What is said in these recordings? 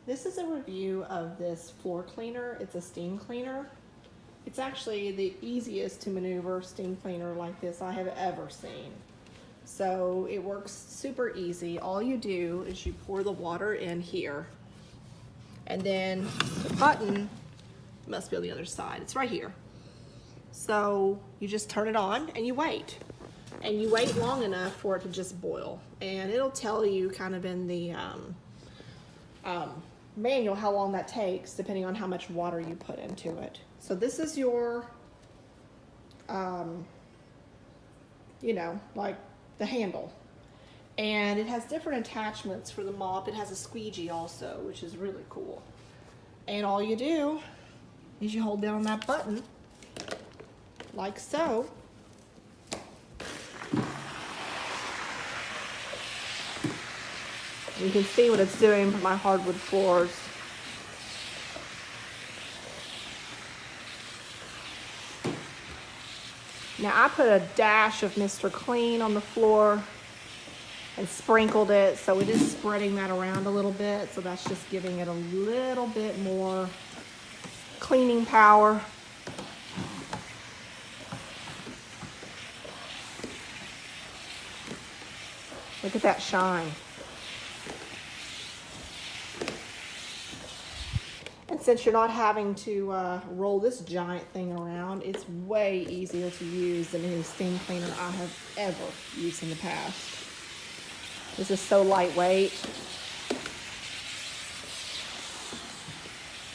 This is a review of this floor cleaner. It's a steam cleaner. It's actually the easiest to maneuver steam cleaner like this I have ever seen. So it works super easy. All you do is you pour the water in here, and then the button must be on the other side. It's right here. So you just turn it on and you wait. And you wait long enough for it to just boil. And it'll tell you kind of in the manual how long that takes depending on how much water you put into it. So this is your, you know, like the handle. And it has different attachments for the mop. It has a squeegee also, which is really cool. And all you do is you hold down that button like so. You can see what it's doing for my hardwood floors. Now I put a dash of Mr. Clean on the floor and sprinkled it, so it is spreading that around a little bit, so that's just giving it a little bit more cleaning power. Look at that shine. And since you're not having to roll this giant thing around, it's way easier to use than any steam cleaner I have ever used in the past. This is so lightweight.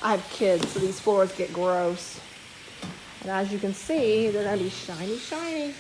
I have kids, so these floors get gross. And as you can see, they're gonna be shiny, shiny.